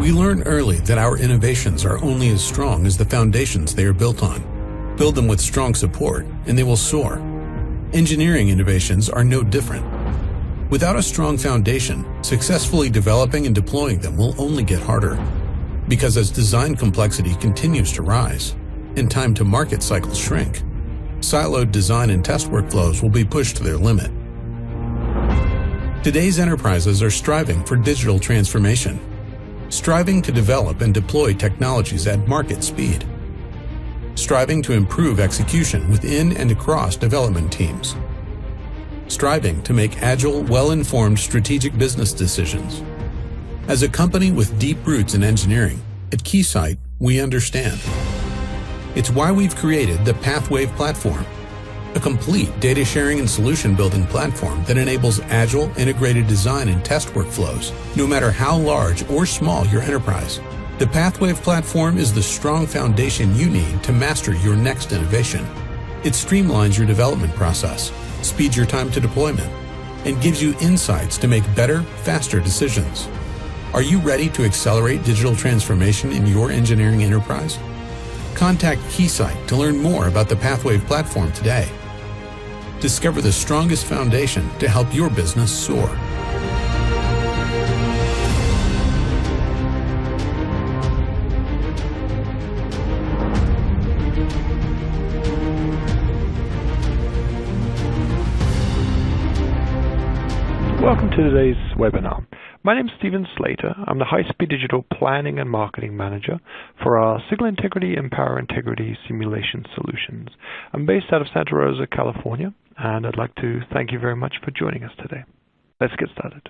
We learn early that our innovations are only as strong as the foundations they are built on. Build them with strong support, and they will soar. Engineering innovations are no different. Without a strong foundation, successfully developing and deploying them will only get harder. Because as design complexity continues to rise, and time to market cycles shrink, siloed design and test workflows will be pushed to their limit. Today's enterprises are striving for digital transformation, striving to develop and deploy technologies at market speed, striving to improve execution within and across development teams, striving to make agile, well-informed strategic business decisions. As a company with deep roots in engineering, at Keysight, we understand. It's why we've created the PathWave platform, a complete data sharing and solution building platform that enables agile, integrated design and test workflows, no matter how large or small your enterprise. The PathWave platform is the strong foundation you need to master your next innovation. It streamlines your development process, speeds your time to deployment, and gives you insights to make better, faster decisions. Are you ready to accelerate digital transformation in your engineering enterprise? Contact Keysight to learn more about the PathWave platform today. Discover the strongest foundation to help your business soar. Welcome to today's webinar. My name is Stephen Slater. I'm the High-Speed Digital Planning and Marketing Manager for our Signal Integrity and Power Integrity Simulation Solutions. I'm based out of Santa Rosa, California, and I'd like to thank you very much for joining us today. Let's get started.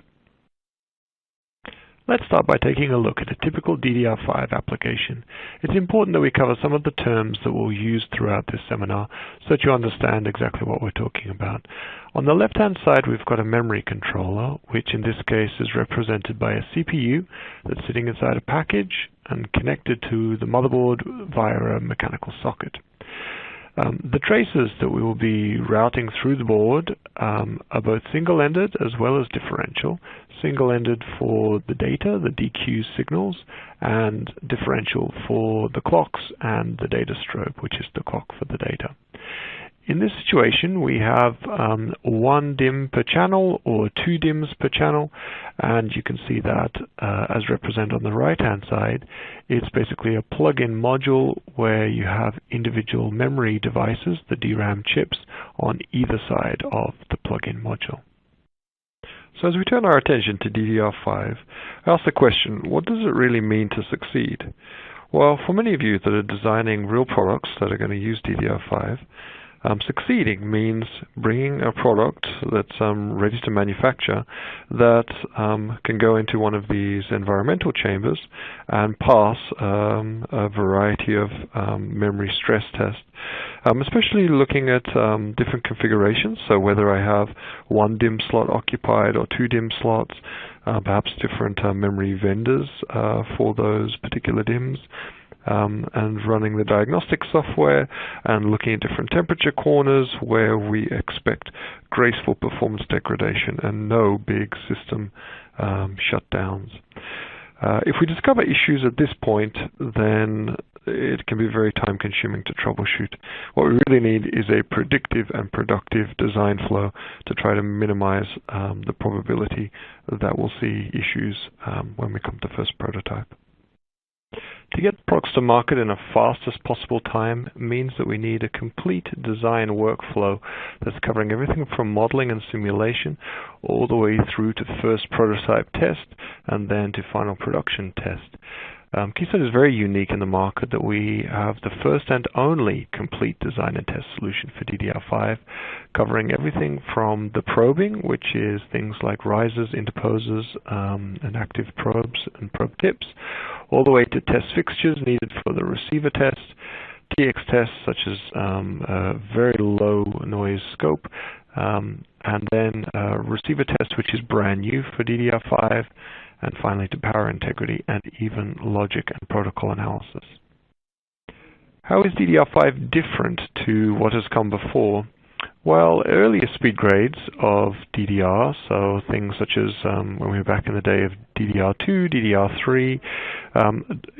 Let's start by taking a look at a typical DDR5 application. It's important that we cover some of the terms that we'll use throughout this seminar so that you understand exactly what we're talking about. On the left-hand side, we've got a memory controller, which in this case is represented by a CPU that's sitting inside a package and connected to the motherboard via a mechanical socket. The traces that we will be routing through the board are both single-ended as well as differential. Single-ended for the data, the DQ signals, and differential for the clocks and the data strobe, which is the clock for the data. In this situation, we have 1 DIMM per channel or 2 DIMMs per channel, and you can see that as represented on the right-hand side. It's basically a plug-in module where you have individual memory devices, the DRAM chips, on either side of the plug-in module. So as we turn our attention to DDR5, I ask the question, what does it really mean to succeed? Well, for many of you that are designing real products that are going to use DDR5, succeeding means bringing a product that's ready to manufacture that can go into one of these environmental chambers and pass a variety of memory stress tests, especially looking at different configurations. So whether I have 1 DIMM slot occupied or 2 DIMM slots, perhaps different memory vendors for those particular DIMMs. And running the diagnostic software and looking at different temperature corners where we expect graceful performance degradation and no big system shutdowns. If we discover issues at this point, then it can be very time-consuming to troubleshoot. What we really need is a predictive and productive design flow to try to minimize the probability that we'll see issues when we come to first prototype. To get products to market in a fastest possible time means that we need a complete design workflow that's covering everything from modeling and simulation all the way through to first prototype test and then to final production test. Keysight is very unique in the market that we have the first and only complete design and test solution for DDR5, covering everything from the probing, which is things like risers, interposers, and active probes and probe tips, all the way to test fixtures needed for the receiver test, TX tests such as a very low noise scope, and then receiver test, which is brand new for DDR5, and finally to power integrity and even logic and protocol analysis. How is DDR5 different to what has come before? Well, earlier speed grades of DDR, so things such as when we were back in the day of DDR2, DDR3,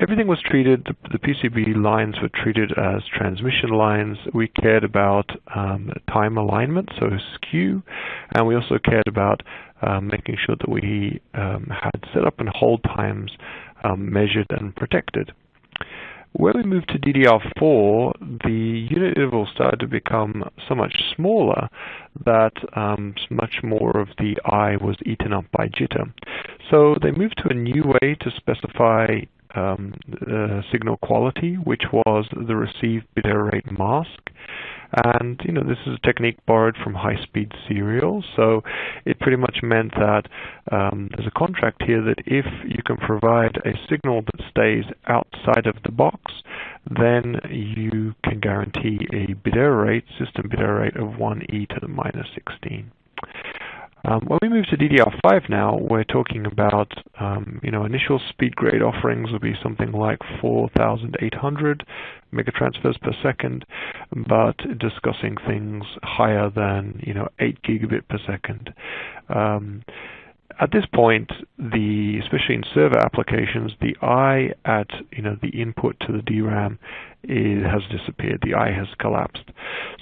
everything was treated, the PCB lines were treated as transmission lines. We cared about time alignment, so skew, and we also cared about making sure that we had setup and hold times measured and protected. When we moved to DDR4, the unit interval started to become so much smaller that much more of the I was eaten up by jitter. So they moved to a new way to specify signal quality, which was the received bit error rate mask. And this is a technique borrowed from high-speed serial, so it pretty much meant that there's a contract here that if you can provide a signal that stays outside of the box, then you can guarantee a bit error rate, system bit error rate of 1e to the minus 16. When we move to DDR5 now, we're talking about, initial speed grade offerings will be something like 4,800 megatransfers per second, but discussing things higher than, 8 gigabit per second. At this point, especially in server applications, the I at the input to the DRAM has disappeared. The I has collapsed.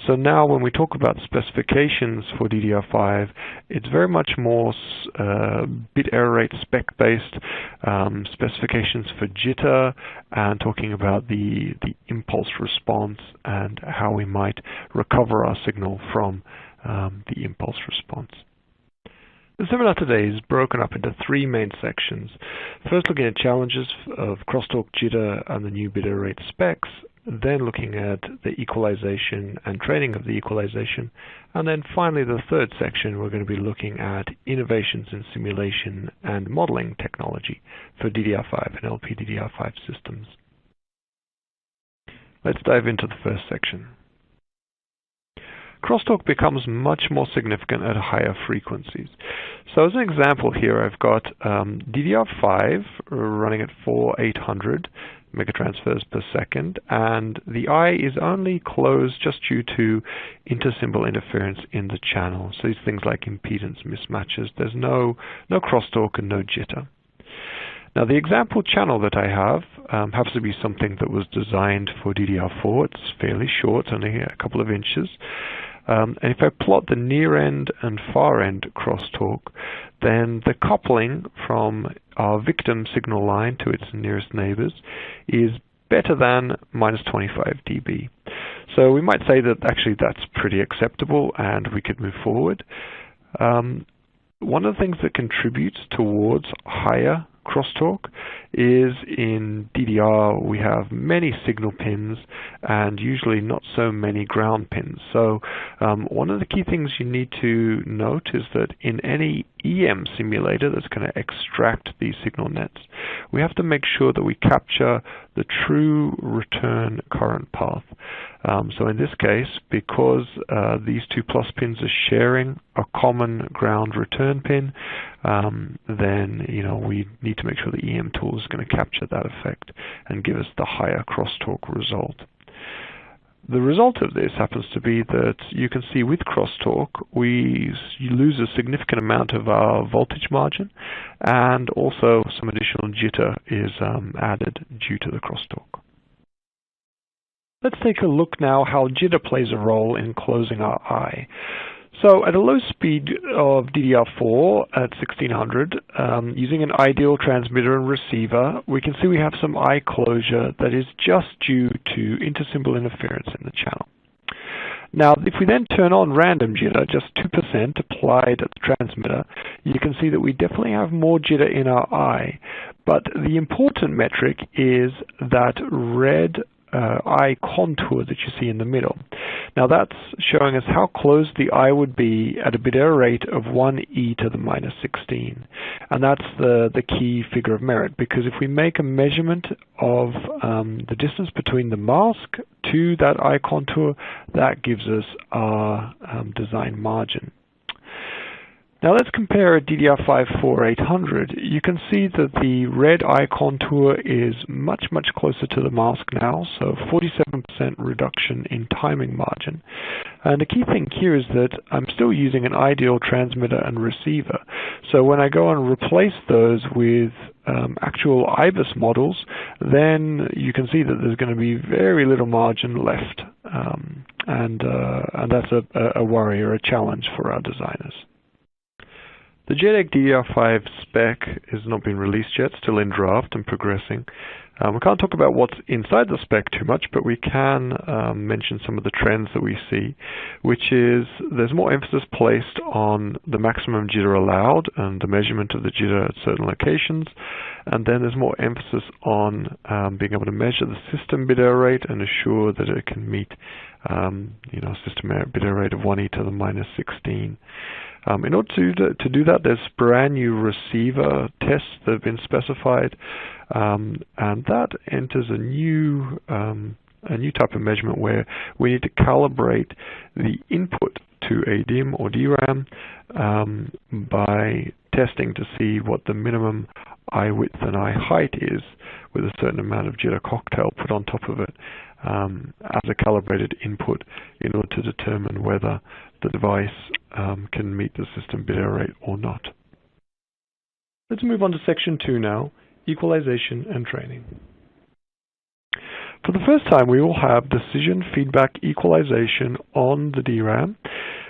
So now when we talk about specifications for DDR5, it's very much more bit error rate spec-based specifications for jitter, and talking about the impulse response and how we might recover our signal from the impulse response. The seminar today is broken up into three main sections. First, looking at challenges of crosstalk jitter and the new bit error rate specs, then looking at the equalization and training of the equalization, and then finally the third section we're going to be looking at innovations in simulation and modeling technology for DDR5 and LPDDR5 systems. Let's dive into the first section. Crosstalk becomes much more significant at higher frequencies. So as an example here, I've got DDR5 running at 4,800 megatransfers per second, and the I is only closed just due to intersymbol interference in the channel. So these things like impedance mismatches. There's no crosstalk and no jitter. Now the example channel that I have happens to be something that was designed for DDR4. It's fairly short, only a couple of inches. And if I plot the near end and far end crosstalk, then the coupling from our victim signal line to its nearest neighbors is better than minus 25 dB. So we might say that actually that's pretty acceptable and we could move forward. One of the things that contributes towards higher crosstalk is in DDR we have many signal pins and usually not so many ground pins. So one of the key things you need to note is that in any EM simulator that's going to extract these signal nets, we have to make sure that we capture the true return current path. So in this case, because these two plus pins are sharing a common ground return pin, then we need to make sure the EM tool is going to capture that effect and give us the higher crosstalk result. The result of this happens to be that you can see with crosstalk you lose a significant amount of our voltage margin, and also some additional jitter is added due to the crosstalk. Let's take a look now how jitter plays a role in closing our I. So at a low speed of DDR4 at 1600, using an ideal transmitter and receiver, we can see we have some I closure that is just due to intersymbol interference in the channel. Now, if we then turn on random jitter, just 2% applied at the transmitter, you can see that we definitely have more jitter in our I. But the important metric is that red I contour that you see in the middle. Now that's showing us how close the I would be at a bit error rate of 1e to the minus 16. And that's the key figure of merit, because if we make a measurement of the distance between the mask to that I contour, that gives us our design margin. Now let's compare a DDR5 4800. You can see that the red eye contour is much closer to the mask now, so 47% reduction in timing margin. And the key thing here is that I'm still using an ideal transmitter and receiver. So when I go and replace those with actual IBIS models, then you can see that there's going to be very little margin left. And that's a worry or a challenge for our designers. The JEDEC DDR5 spec has not been released yet, still in draft and progressing. We can't talk about what's inside the spec too much, but we can mention some of the trends that we see, which is there's more emphasis placed on the maximum jitter allowed and the measurement of the jitter at certain locations, and then there's more emphasis on being able to measure the system bit error rate and assure that it can meet system bit error rate of 1e to the minus 16. In order to do that, there's brand new receiver tests that have been specified, and that enters a new type of measurement where we need to calibrate the input to a DIMM or DRAM by testing to see what the minimum eye width and eye height is with a certain amount of jitter cocktail put on top of it as a calibrated input in order to determine whether the device can meet the system bit error rate or not. Let's move on to section 2 now, equalization and training. For the first time, we will have decision feedback equalization on the DRAM.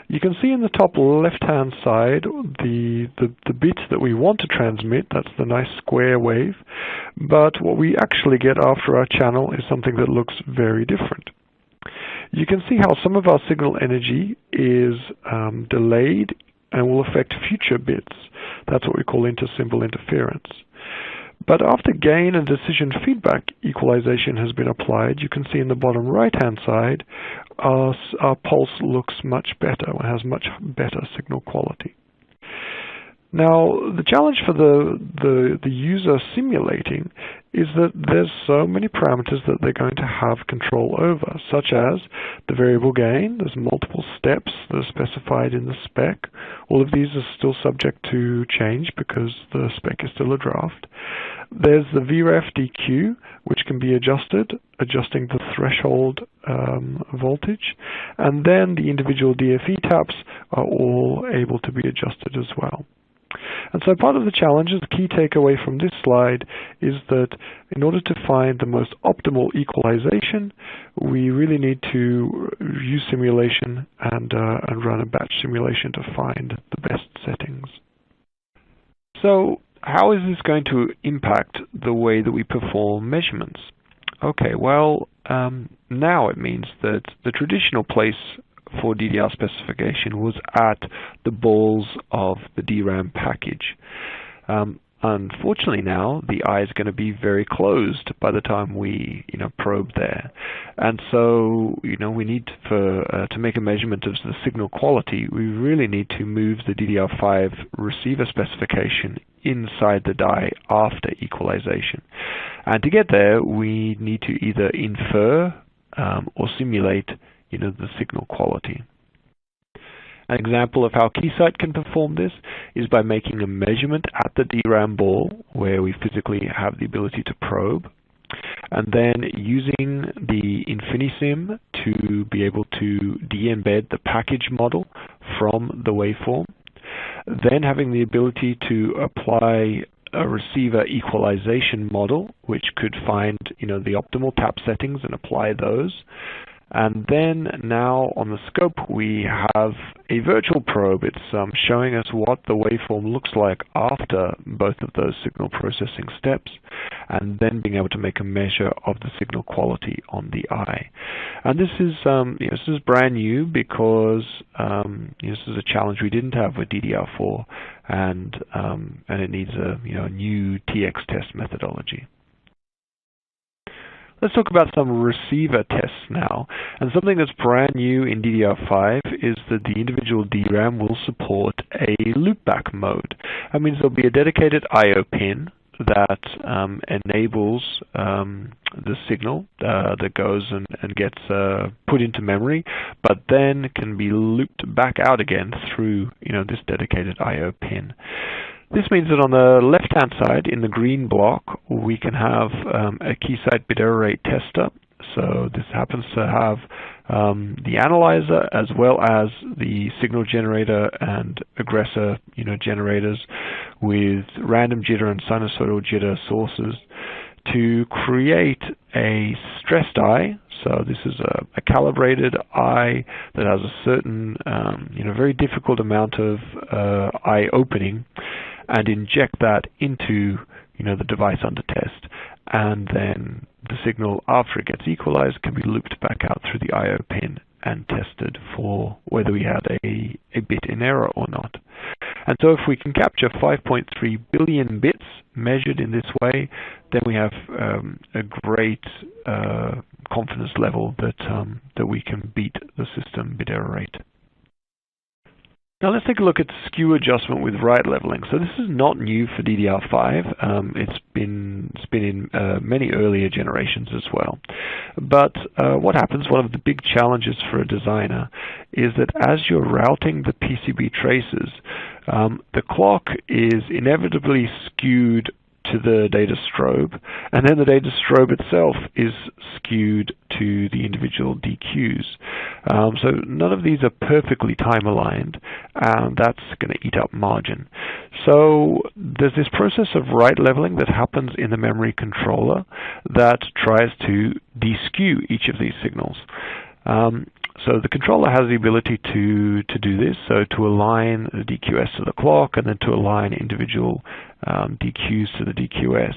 You can see in the top left-hand side the bit that we want to transmit. That's the nice square wave. But what we actually get after our channel is something that looks very different. You can see how some of our signal energy is delayed and will affect future bits. That's what we call intersymbol interference. But after gain and decision feedback equalization has been applied, you can see in the bottom right-hand side, our pulse looks much better, it has much better signal quality. Now, the challenge for the user simulating is that there's so many parameters that they're going to have control over, such as the variable gain. There's multiple steps that are specified in the spec. All of these are still subject to change because the spec is still a draft. There's the VREF DQ, which can be adjusted, adjusting the threshold voltage, and then the individual DFE taps are all able to be adjusted as well. And so part of the challenge, the key takeaway from this slide, is that in order to find the most optimal equalization, we really need to use simulation and run a batch simulation to find the best settings. So how is this going to impact the way that we perform measurements? Okay, well, now it means that the traditional place for DDR specification was at the balls of the DRAM package. Unfortunately now, the eye is going to be very closed by the time we probe there. And so we need to make a measurement of the signal quality, we really need to move the DDR5 receiver specification inside the die after equalization. And to get there, we need to either infer or simulate the signal quality. An example of how Keysight can perform this is by making a measurement at the DRAM ball where we physically have the ability to probe, and then using the InfiniSim to be able to de-embed the package model from the waveform, then having the ability to apply a receiver equalization model which could find the optimal tap settings and apply those. And then now on the scope we have a virtual probe. It's showing us what the waveform looks like after both of those signal processing steps, and then being able to make a measure of the signal quality on the eye. And this is this is brand new because this is a challenge we didn't have with DDR4, and it needs a new TX test methodology. Let's talk about some receiver tests now. And something that's brand new in DDR5 is that the individual DRAM will support a loopback mode. That means there'll be a dedicated I/O pin that enables the signal that goes and gets put into memory, but then can be looped back out again through this dedicated I/O pin. This means that on the left-hand side, in the green block, we can have a Keysight bit error rate tester. So this happens to have the analyzer as well as the signal generator and aggressor generators with random jitter and sinusoidal jitter sources to create a stressed eye. So this is a calibrated eye that has a certain very difficult amount of eye opening, and inject that into the device under test, and then the signal, after it gets equalized, can be looped back out through the I/O pin and tested for whether we had a bit in error or not. And so if we can capture 5.3 billion bits measured in this way, then we have a great confidence level that we can beat the system bit error rate. Now let's take a look at skew adjustment with right leveling. So this is not new for DDR5. It's been in many earlier generations as well. But what happens, one of the big challenges for a designer, is that as you're routing the PCB traces, the clock is inevitably skewed to the data strobe, and then the data strobe itself is skewed to the individual DQs. So none of these are perfectly time aligned, and that's going to eat up margin. So there's this process of right leveling that happens in the memory controller that tries to deskew each of these signals. So the controller has the ability to do this, so to align the DQS to the clock and then to align individual DQs to the DQS.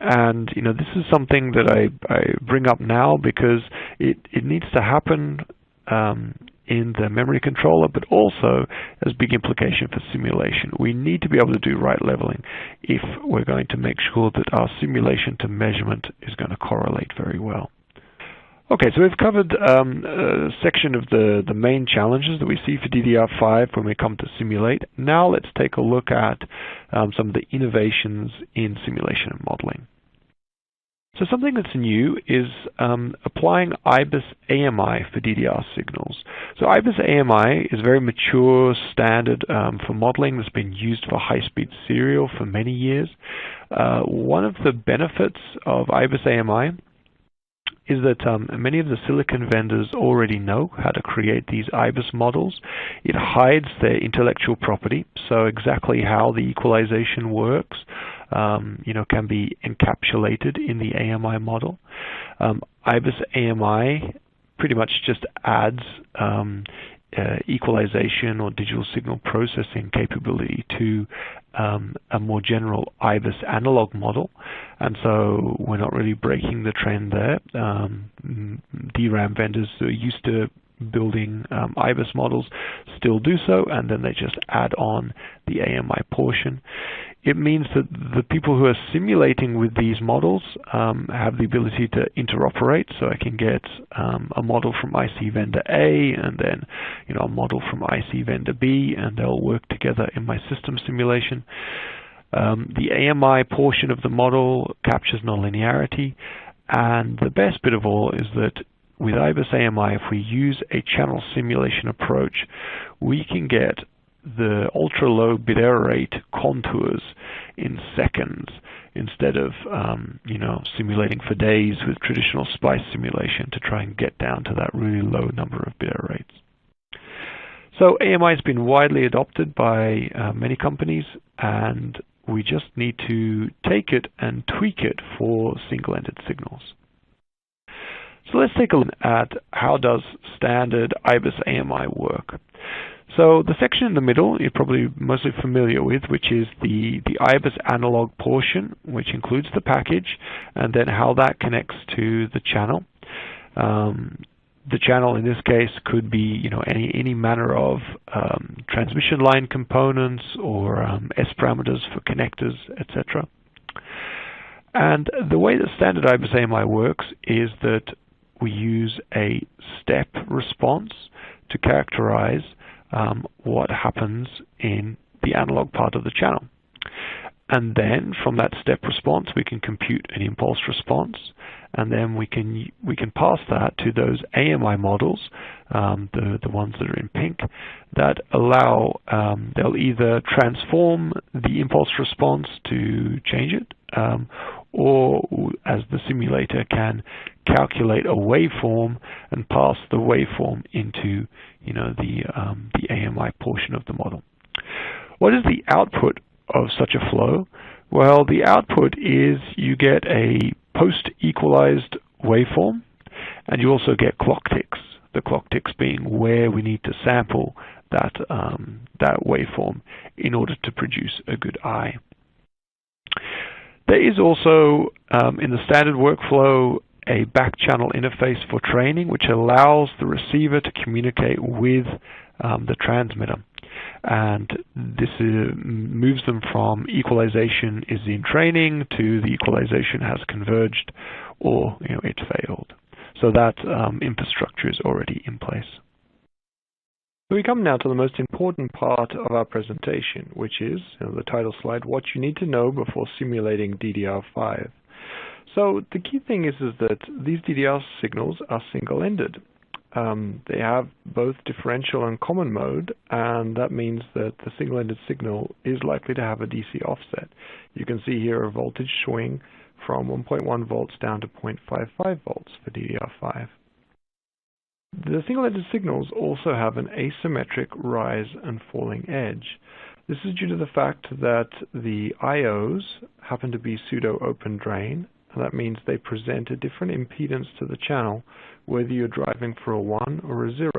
And this is something that I bring up now because it needs to happen in the memory controller, but also has big implication for simulation. We need to be able to do right leveling if we're going to make sure that our simulation to measurement is going to correlate very well. Okay, so we've covered a section of the main challenges that we see for DDR5 when we come to simulate. Now let's take a look at some of the innovations in simulation and modeling. So something that's new is applying IBIS-AMI for DDR signals. So IBIS-AMI is a very mature standard for modeling that's been used for high-speed serial for many years. One of the benefits of IBIS-AMI is that many of the silicon vendors already know how to create these IBIS models. It hides their intellectual property, so exactly how the equalization works can be encapsulated in the AMI model. IBIS-AMI pretty much just adds equalization or digital signal processing capability to a more general IBIS analog model, and so we're not really breaking the trend there. DRAM vendors who are used to building IBIS models still do so, and then they just add on the AMI portion. It means that the people who are simulating with these models have the ability to interoperate, so I can get a model from IC vendor A and then a model from IC vendor B, and they'll work together in my system simulation. The AMI portion of the model captures nonlinearity, and the best bit of all is that with IBIS-AMI, if we use a channel simulation approach, we can get the ultra-low bit error rate contours in seconds instead of simulating for days with traditional SPICE simulation to try and get down to that really low number of bit error rates. So AMI has been widely adopted by many companies, and we just need to take it and tweak it for single-ended signals. So let's take a look at how does standard IBIS-AMI work. So the section in the middle you're probably mostly familiar with, which is the IBIS analog portion, which includes the package, and then how that connects to the channel. The channel in this case could be any manner of transmission line components or S parameters for connectors, etc. And the way that standard IBIS-AMI works is that we use a step response to characterize what happens in the analog part of the channel. And then from that step response, we can compute an impulse response, and then we can pass that to those AMI models, the ones that are in pink, that allow they'll either transform the impulse response to change it, or as the simulator can calculate a waveform and pass the waveform into the AMI portion of the model. What is the output of such a flow? Well, the output is you get a post-equalized waveform, and you also get clock ticks. The clock ticks being where we need to sample that waveform in order to produce a good eye. There is also, in the standard workflow, a back-channel interface for training, which allows the receiver to communicate with the transmitter. And this moves them from equalization is in training to the equalization has converged, or it failed. So that infrastructure is already in place. So we come now to the most important part of our presentation, which is the title slide, what you need to know before simulating DDR5. So the key thing is that these DDR signals are single-ended. They have both differential and common mode, and that means that the single-ended signal is likely to have a DC offset. You can see here a voltage swing from 1.1 volts down to 0.55 volts for DDR5. The single-ended signals also have an asymmetric rise and falling edge. This is due to the fact that the IOs happen to be pseudo-open drain, and that means they present a different impedance to the channel whether you're driving for a 1 or a 0.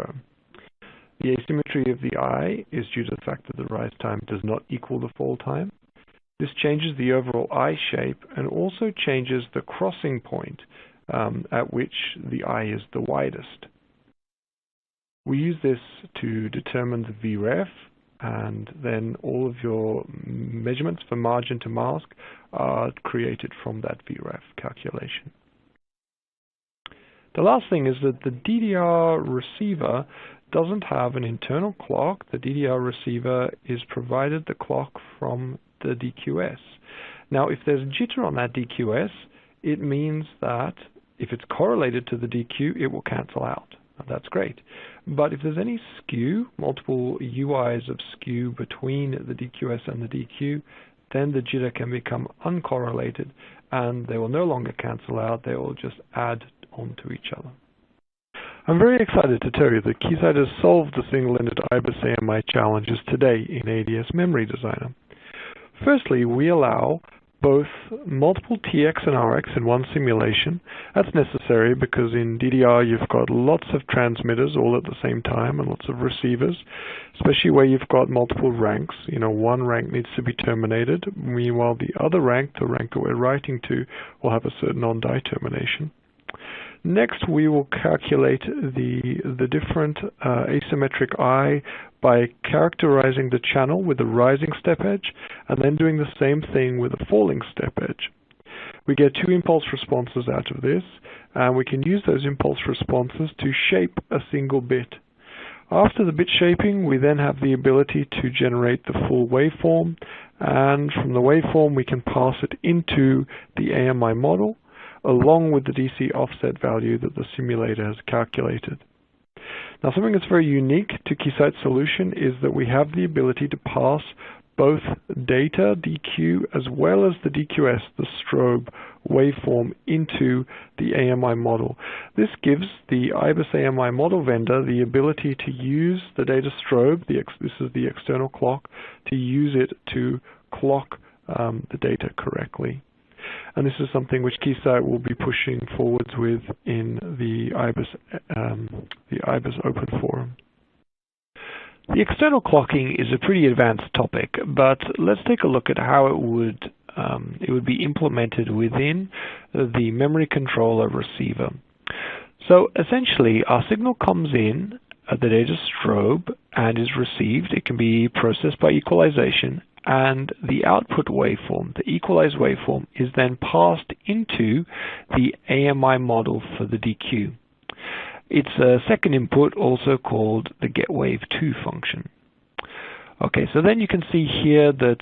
The asymmetry of the eye is due to the fact that the rise time does not equal the fall time. This changes the overall eye shape and also changes the crossing point at which the eye is the widest. We use this to determine the VREF, and then all of your measurements for margin to mask are created from that VREF calculation. The last thing is that the DDR receiver doesn't have an internal clock. The DDR receiver is provided the clock from the DQS. Now, if there's jitter on that DQS, it means that if it's correlated to the DQ, it will cancel out. That's great. But if there's any skew, multiple UIs of skew between the DQS and the DQ, then the jitter can become uncorrelated, and they will no longer cancel out. They will just add onto each other. I'm very excited to tell you that Keysight has solved the single-ended IBIS-AMI challenges today in ADS Memory Designer. Firstly, we allow both multiple TX and RX in one simulation. That's necessary because in DDR you've got lots of transmitters all at the same time and lots of receivers, especially where you've got multiple ranks. One rank needs to be terminated, meanwhile the other rank, the rank that we're writing to, will have a certain on-die termination. Next, we will calculate the different asymmetric eye by characterizing the channel with a rising step edge and then doing the same thing with a falling step edge. We get two impulse responses out of this, and we can use those impulse responses to shape a single bit. After the bit shaping, we then have the ability to generate the full waveform, and from the waveform we can pass it into the AMI model, along with the DC offset value that the simulator has calculated. Now, something that's very unique to Keysight's solution is that we have the ability to pass both data, DQ, as well as the DQS, the strobe waveform, into the AMI model. This gives the IBIS-AMI model vendor the ability to use the data strobe, this is the external clock, to use it to clock the data correctly. And this is something which Keysight will be pushing forwards with in the IBIS Open Forum. The external clocking is a pretty advanced topic, but let's take a look at how it would be implemented within the memory controller receiver. So essentially, our signal comes in at the data strobe and is received. It can be processed by equalization, and the output waveform, the equalized waveform, is then passed into the AMI model for the DQ. It's a second input, also called the getWave2 function. Okay, so then you can see here that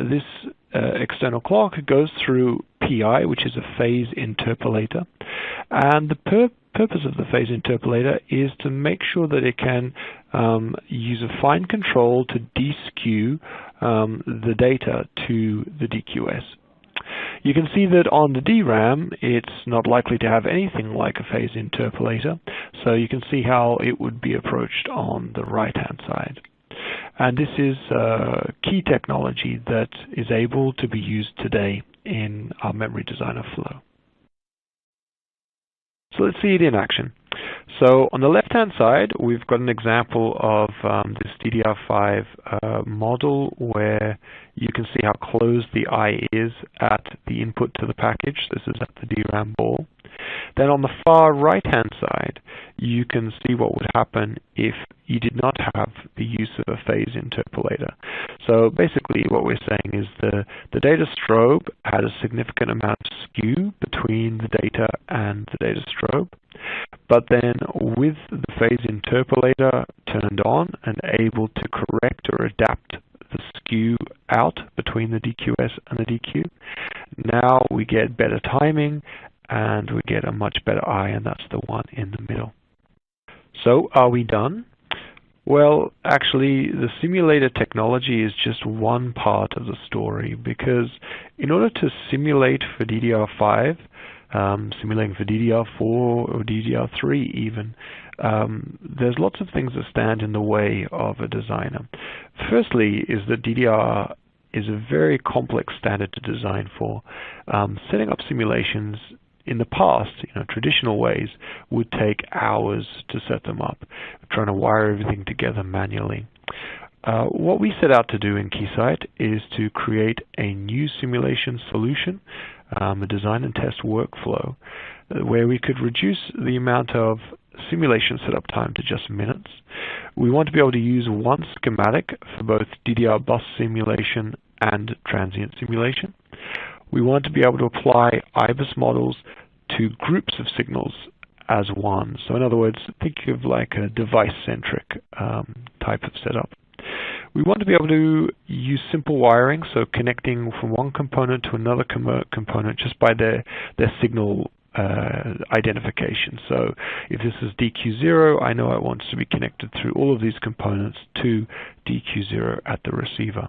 this external clock goes through PI, which is a phase interpolator, and the purpose of the phase interpolator is to make sure that it can use a fine control to deskew the data to the DQS. You can see that on the DRAM, it's not likely to have anything like a phase interpolator, so you can see how it would be approached on the right-hand side. And this is key technology that is able to be used today in our memory designer flow. So let's see it in action. So on the left-hand side, we've got an example of this DDR5 model where you can see how close the eye is at the input to the package. This is at the DRAM ball. Then on the far right-hand side, you can see what would happen if you did not have the use of a phase interpolator. So basically what we're saying is the data strobe had a significant amount of skew between the data and the data strobe. But then with the phase interpolator turned on and able to correct or adapt the skew out between the DQS and the DQ, now we get better timing and we get a much better eye, and that's the one in the middle. So are we done? Well, actually, the simulator technology is just one part of the story, because in order to simulate for DDR5, simulating for DDR4 or DDR3 even, there's lots of things that stand in the way of a designer. Firstly is that DDR is a very complex standard to design for. Setting up simulations in the past, traditional ways, would take hours to set them up, trying to wire everything together manually. What we set out to do in Keysight is to create a new simulation solution, a design and test workflow, where we could reduce the amount of simulation setup time to just minutes. We want to be able to use one schematic for both DDR bus simulation and transient simulation. We want to be able to apply IBIS models to groups of signals as one. So in other words, think of like a device-centric type of setup. We want to be able to use simple wiring, so connecting from one component to another component just by their signal identification. So if this is DQ0, I know I want to be connected through all of these components to DQ0 at the receiver.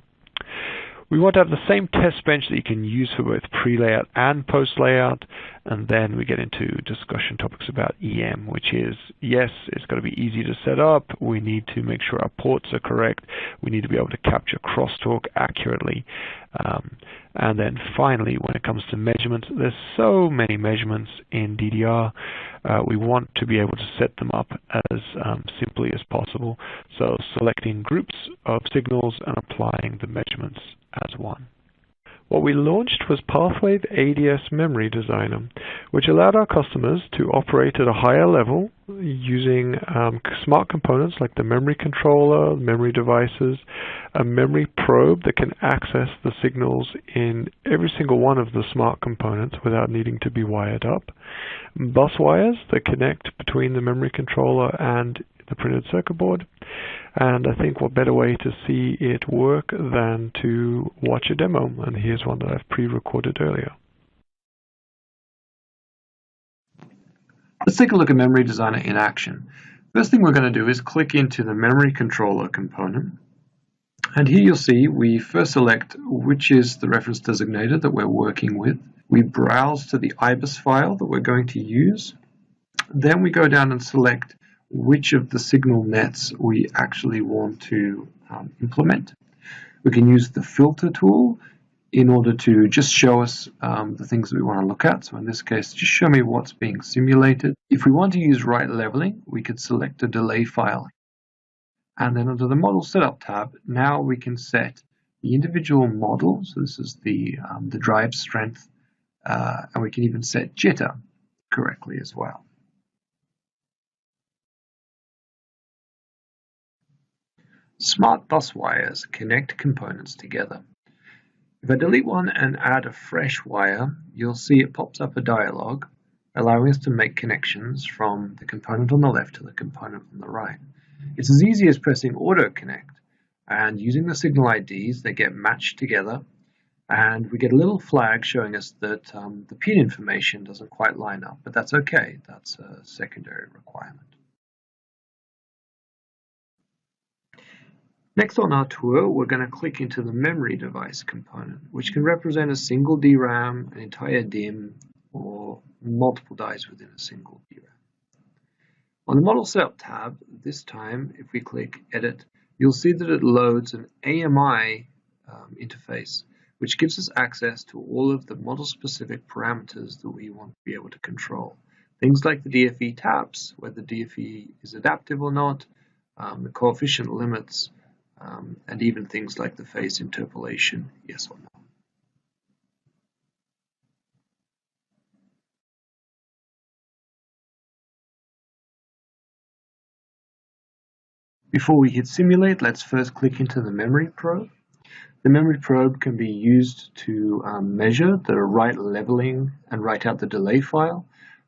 We want to have the same test bench that you can use for both pre-layout and post-layout, and then we get into discussion topics about EM, which is, yes, it's got to be easy to set up, we need to make sure our ports are correct, we need to be able to capture crosstalk accurately, and then finally, when it comes to measurements, there's so many measurements in DDR, we want to be able to set them up as simply as possible, so selecting groups of signals and applying the measurements as one. What we launched was PathWave ADS Memory Designer, which allowed our customers to operate at a higher level using smart components like the memory controller, memory devices, a memory probe that can access the signals in every single one of the smart components without needing to be wired up, bus wires that connect between the memory controller and the printed circuit board, and I think what better way to see it work than to watch a demo, and here's one that I've pre-recorded earlier. Let's take a look at Memory Designer in action. First thing we're going to do is click into the memory controller component, and here you'll see we first select which is the reference designator that we're working with. We browse to the IBIS file that we're going to use. Then we go down and select which of the signal nets we actually want to implement. We can use the filter tool in order to just show us the things that we want to look at. So in this case, just show me what's being simulated. If we want to use right leveling, we could select a delay file. And then under the Model Setup tab, now we can set the individual model. So this is the drive strength, and we can even set jitter correctly as well. Smart bus wires connect components together. If I delete one and add a fresh wire, you'll see it pops up a dialog allowing us to make connections from the component on the left to the component on the right. It's as easy as pressing Auto Connect, and using the signal IDs, they get matched together, And we get a little flag showing us that the pin information doesn't quite line up, but that's okay. That's a secondary requirement. Next on our tour, we're going to click into the memory device component, which can represent a single DRAM, an entire DIMM, or multiple dies within a single DRAM. On the Model Setup tab, this time, if we click Edit, you'll see that it loads an AMI interface, which gives us access to all of the model-specific parameters that we want to be able to control. Things like the DFE taps, whether DFE is adaptive or not, the coefficient limits, and even things like the phase interpolation, yes or no. Before we hit Simulate, let's first click into the memory probe. The memory probe can be used to measure the right leveling and write out the delay file,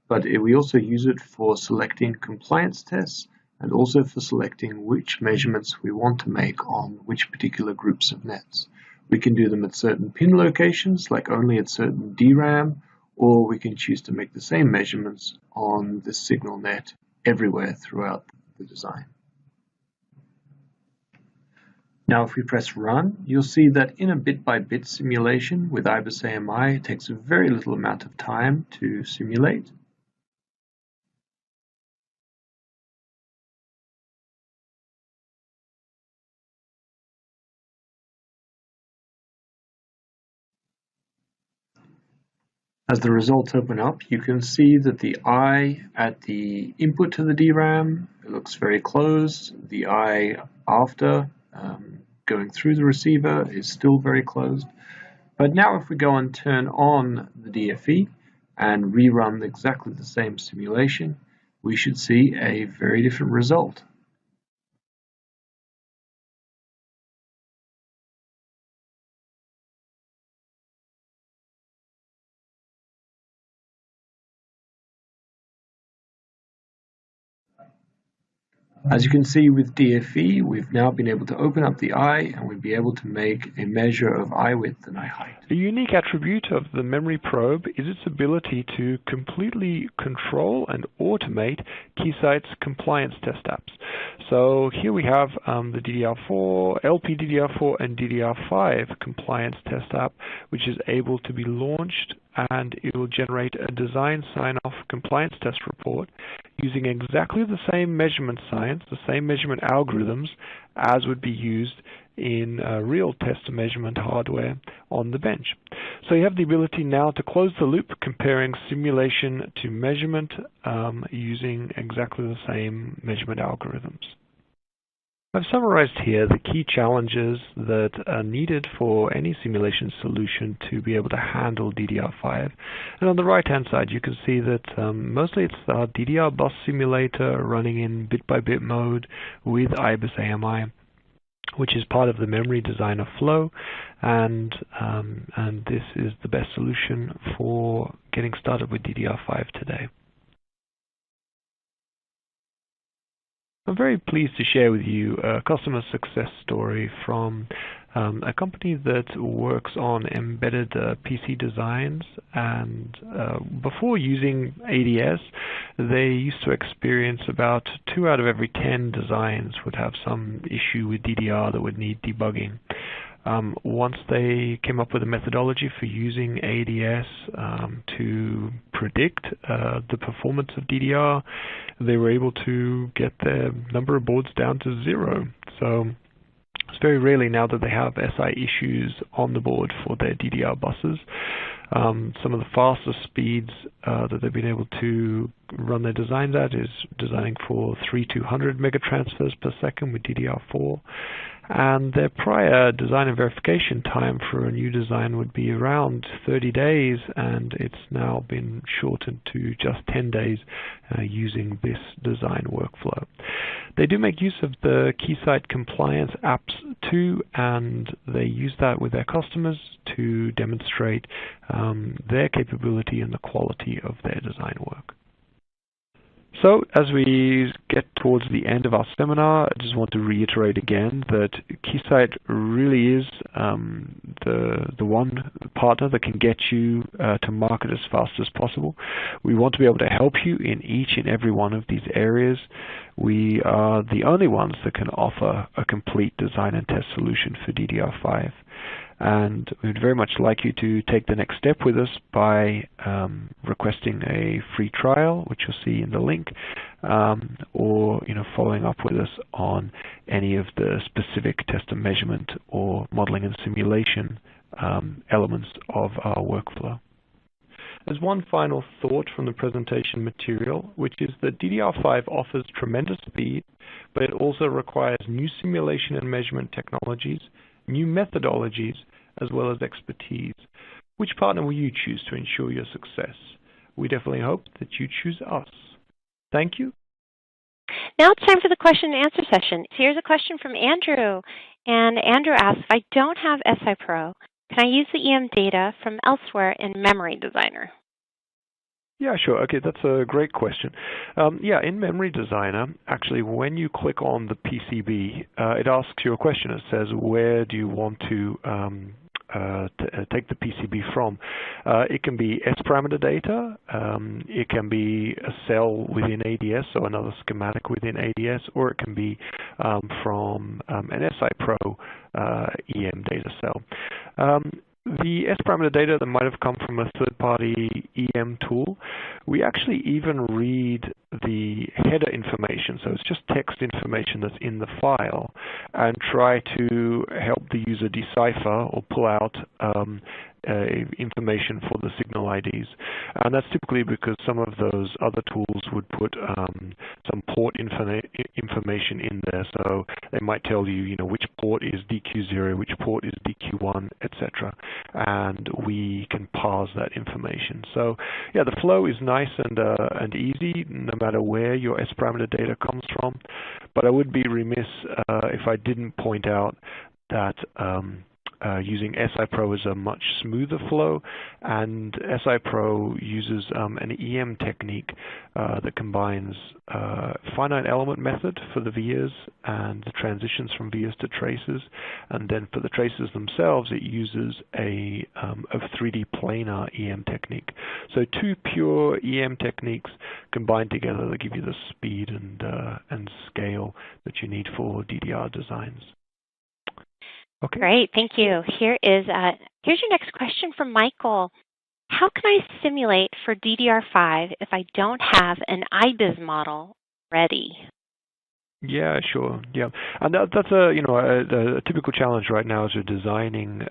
but we also use it for selecting compliance tests and also for selecting which measurements we want to make on which particular groups of nets. We can do them at certain pin locations, like only at certain DRAM, or we can choose to make the same measurements on the signal net everywhere throughout the design. Now if we press Run, you'll see that in a bit-by-bit simulation with IBIS-AMI, it takes a very little amount of time to simulate. As the results open up, you can see that the eye at the input to the DRAM, it looks very close. The eye after going through the receiver is still very closed. But now if we go and turn on the DFE and rerun exactly the same simulation, we should see a very different result. As you can see with DFE, we've now been able to open up the eye and we'll be able to make a measure of eye width and eye height. A unique attribute of the memory probe is its ability to completely control and automate Keysight's compliance test apps. So here we have the DDR4, LPDDR4 and DDR5 compliance test app, which is able to be launched, and it will generate a design sign-off compliance test report using exactly the same measurement science, the same measurement algorithms as would be used in real test measurement hardware on the bench. So you have the ability now to close the loop comparing simulation to measurement using exactly the same measurement algorithms. I've summarized here the key challenges that are needed for any simulation solution to be able to handle DDR5. And on the right-hand side, you can see that mostly it's our DDR bus simulator running in bit-by-bit mode with IBIS-AMI, which is part of the memory designer flow, and this is the best solution for getting started with DDR5 today. I'm very pleased to share with you a customer success story from a company that works on embedded PC designs, and before using ADS, they used to experience about 2 out of every 10 designs would have some issue with DDR that would need debugging. Once they came up with a methodology for using ADS to predict the performance of DDR, they were able to get their number of boards down to 0. So it's very rarely now that they have SI issues on the board for their DDR buses. Some of the fastest speeds that they've been able to run their designs at is designing for 3200 megatransfers per second with DDR4. And their prior design and verification time for a new design would be around 30 days, and it's now been shortened to just 10 days using this design workflow. They do make use of the Keysight compliance apps too, and they use that with their customers to demonstrate their capability and the quality of their design work. So as we get towards the end of our seminar, I just want to reiterate again that Keysight really is the one partner that can get you to market as fast as possible. We want to be able to help you in each and every one of these areas. We are the only ones that can offer a complete design and test solution for DDR5. And we'd very much like you to take the next step with us by requesting a free trial, which you'll see in the link, or following up with us on any of the specific test and measurement or modeling and simulation elements of our workflow. There's one final thought from the presentation material, which is that DDR5 offers tremendous speed, but it also requires new simulation and measurement technologies, new methodologies, as well as expertise. Which partner will you choose to ensure your success? We definitely hope that you choose us. Thank you. Now it's time for the question and answer session. Here's a question from Andrew. And Andrew asks, if I don't have SI Pro, can I use the EM data from elsewhere in Memory Designer? Yeah, sure. Okay, that's a great question. Yeah, in Memory Designer, actually, when you click on the PCB, it asks you a question. It says, where do you want to take the PCB from? It can be S-parameter data. It can be a cell within ADS, so another schematic within ADS, or it can be from an SI Pro EM data cell. The S-parameter data that might have come from a third-party EM tool, we actually even read the header information, so it's just text information that's in the file, and try to help the user decipher or pull out information for the signal IDs. And that's typically because some of those other tools would put some port information in there. So they might tell you, which port is DQ0, which port is DQ1, etc. And we can parse that information. So yeah, the flow is nice and easy, no matter where your S-parameter data comes from. But I would be remiss if I didn't point out that using SI Pro is a much smoother flow, and SI Pro uses an EM technique that combines finite element method for the vias and the transitions from vias to traces, and then for the traces themselves it uses a 3D planar EM technique. So two pure EM techniques combined together that give you the speed and scale that you need for DDR designs. Okay. Great, thank you. Here's your next question from Michael. How can I simulate for DDR5 if I don't have an IBIS model ready? Yeah, sure. Yeah, and that's a typical challenge right now as you're designing,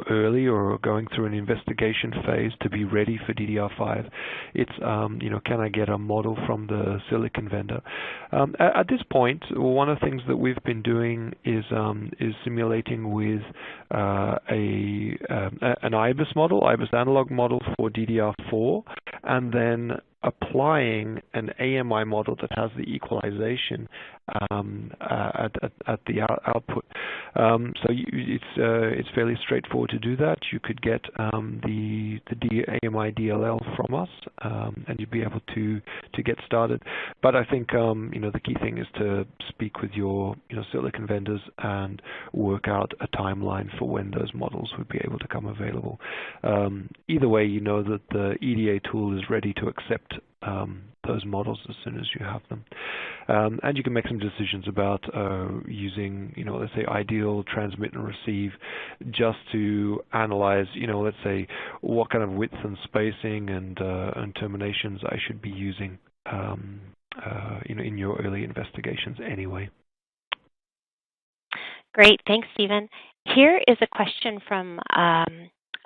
early or going through an investigation phase to be ready for DDR5. It's, can I get a model from the silicon vendor? At this point, one of the things that we've been doing is simulating with an IBIS model, IBIS analog model for DDR4, and then applying an AMI model that has the equalization at the output. So it's fairly straightforward to do that. You could get the AMI DLL from us, and you'd be able to get started. But I think the key thing is to speak with your silicon vendors and work out a timeline for when those models would be able to come available. Either way, you know that the EDA tool is ready to accept those models as soon as you have them. And you can make some decisions about using, let's say, ideal transmit and receive just to analyze, let's say, what kind of width and spacing and terminations I should be using, in your early investigations anyway. Great, thanks, Stephen. Here is a question from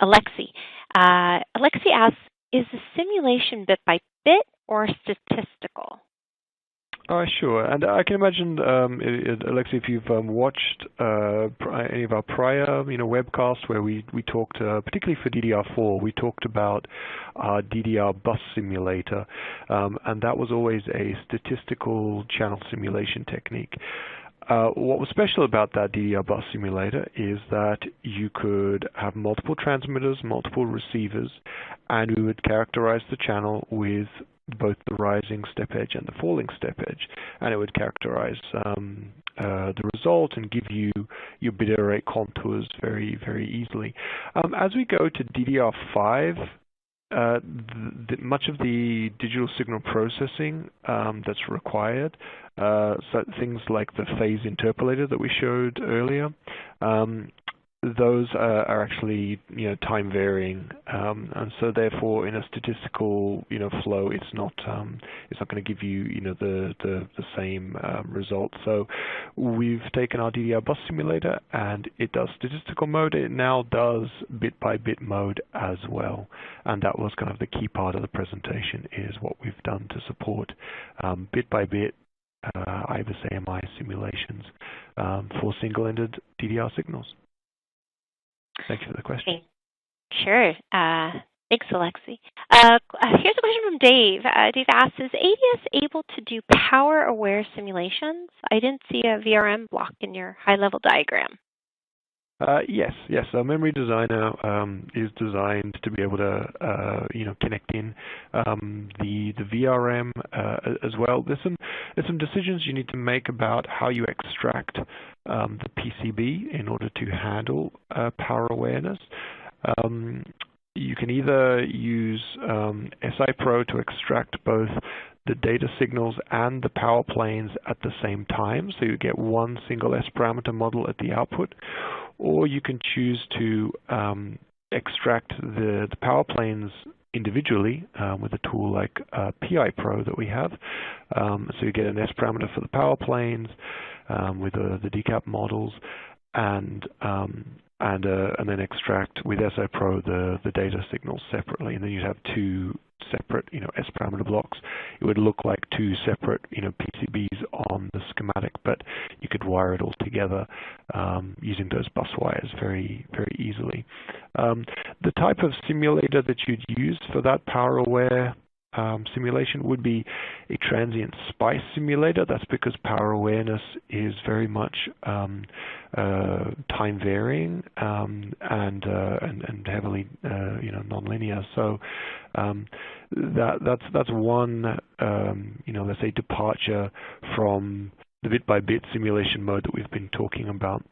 Alexi. Alexi asks, is the simulation bit by bit or statistical? Sure, and I can imagine, Alexi, if you've watched any of our prior, webcasts where we talked, particularly for DDR4, we talked about our DDR bus simulator, and that was always a statistical channel simulation technique. What was special about that DDR bus simulator is that you could have multiple transmitters, multiple receivers, and we would characterize the channel with both the rising step edge and the falling step edge, and it would characterize the result and give you your bit error rate contours very, very easily. As we go to DDR5, much of the digital signal processing that's required, so things like the phase interpolator that we showed earlier, those are actually time varying, and so therefore in a statistical flow, it's not going to give you the same result. So we've taken our DDR bus simulator and it does statistical mode. It now does bit by bit mode as well, and that was kind of the key part of the presentation, is what we've done to support bit by bit IBIS-AMI simulations for single-ended DDR signals. Thank you for the question. Sure. Thanks, Alexi. Here's a question from Dave. Dave asks, is ADS able to do power-aware simulations? I didn't see a VRM block in your high-level diagram. Yes. So Memory Designer is designed to be able to, connect in the VRM as well. There's some decisions you need to make about how you extract the PCB in order to handle power awareness. You can either use SI Pro to extract both the data signals and the power planes at the same time, so you get one single S parameter model at the output, or you can choose to extract the power planes individually with a tool like PI Pro that we have. So you get an S parameter for the power planes with the decap models, and then extract with SI Pro the data signals separately, and then you'd have two separate S parameter blocks. It would look like two separate PCBs on the schematic, but you could wire it all together using those bus wires very, very easily. The type of simulator that you'd use for that power aware simulation would be a transient spice simulator. That's because power awareness is very much time varying and heavily nonlinear. So that's one let's say departure from the bit by bit simulation mode that we've been talking about.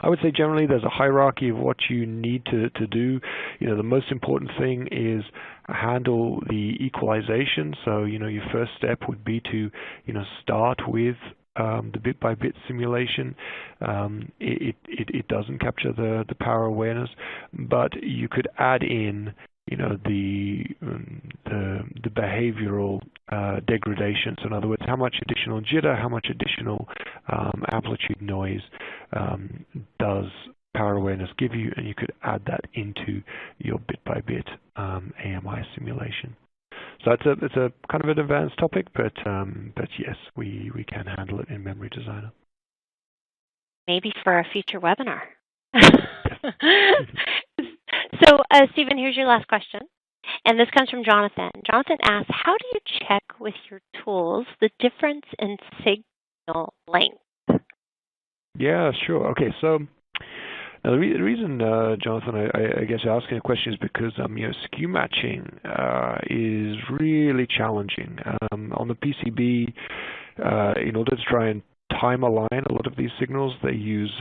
I would say generally there's a hierarchy of what you need to do. The most important thing is handle the equalization. So, your first step would be to, start with the bit-by-bit simulation. It doesn't capture the power awareness, but you could add in the behavioral degradation. So in other words, how much additional jitter, how much additional amplitude noise does power awareness give you, and you could add that into your bit-by-bit AMI simulation. So it's a kind of an advanced topic, but yes, we can handle it in Memory Designer. Maybe for a future webinar. So, Stephen, here's your last question. And this comes from Jonathan. Jonathan asks, how do you check with your tools the difference in signal length? Yeah, sure. Okay, so now the reason, Jonathan, I guess you're asking a question is because skew matching is really challenging. On the PCB, in order to try and time align a lot of these signals, they use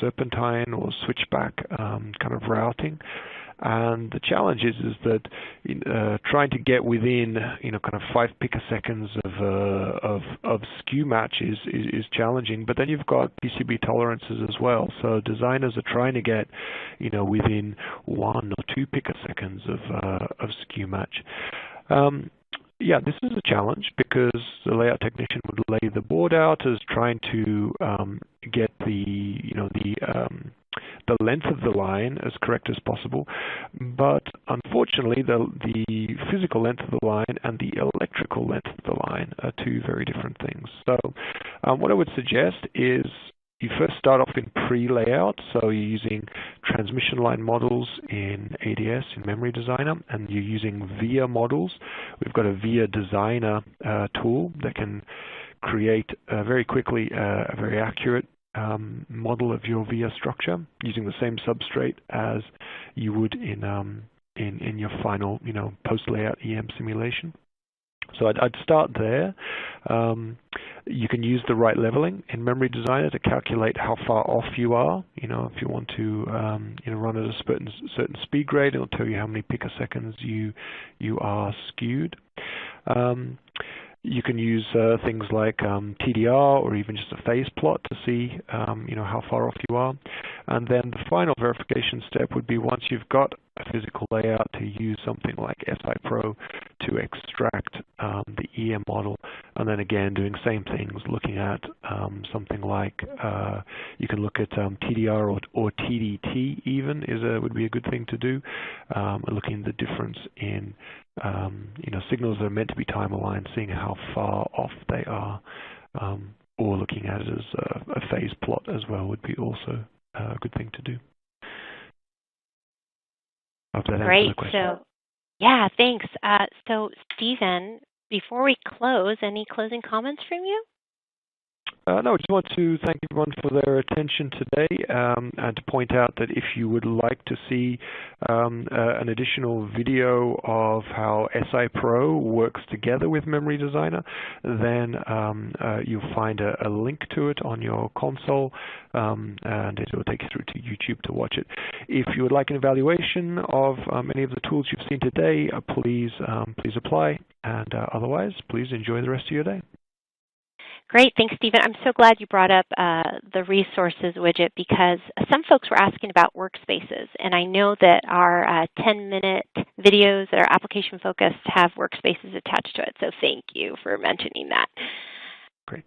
serpentine or switchback kind of routing. And the challenge is that trying to get within kind of 5 picoseconds of skew match is challenging. But then you've got PCB tolerances as well. So designers are trying to get within 1 or 2 picoseconds of skew match. Yeah, this is a challenge because the layout technician would lay the board out as trying to get the length of the line as correct as possible, but unfortunately the physical length of the line and the electrical length of the line are two very different things. So what I would suggest is you first start off in pre-layout, so you're using transmission line models in ADS, in Memory Designer, and you're using VIA models. We've got a VIA Designer tool that can create very quickly a very accurate model of your VIA structure using the same substrate as you would in your final post-layout EM simulation. So I'd start there. You can use the right leveling in Memory Designer to calculate how far off you are. You know, if you want to run at a certain speed grade, it'll tell you how many picoseconds you are skewed. You can use things like TDR or even just a phase plot to see how far off you are. And then the final verification step would be, once you've got a physical layout, to use something like SIPro to extract the EM model, and then again doing same things, looking at something like you can look at TDR or TDT even would be a good thing to do, looking at the difference in signals that are meant to be time aligned, seeing how far off they are, or looking at it as a phase plot as well would be also a good thing to do. Hope that answers the question. So, yeah, thanks. So, Stephen, before we close, any closing comments from you? No, I just want to thank everyone for their attention today, and to point out that if you would like to see an additional video of how SIPro works together with Memory Designer, then you'll find a link to it on your console, and it will take you through to YouTube to watch it. If you would like an evaluation of any of the tools you've seen today, please apply, and otherwise, please enjoy the rest of your day. Great. Thanks, Stephen. I'm so glad you brought up the resources widget, because some folks were asking about workspaces, and I know that our 10-minute videos that are application-focused have workspaces attached to it, so thank you for mentioning that. Great.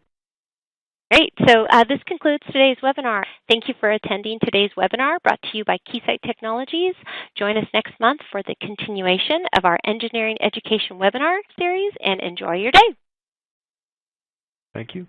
Great. So this concludes today's webinar. Thank you for attending today's webinar, brought to you by Keysight Technologies. Join us next month for the continuation of our Engineering Education webinar series, and enjoy your day. Thank you.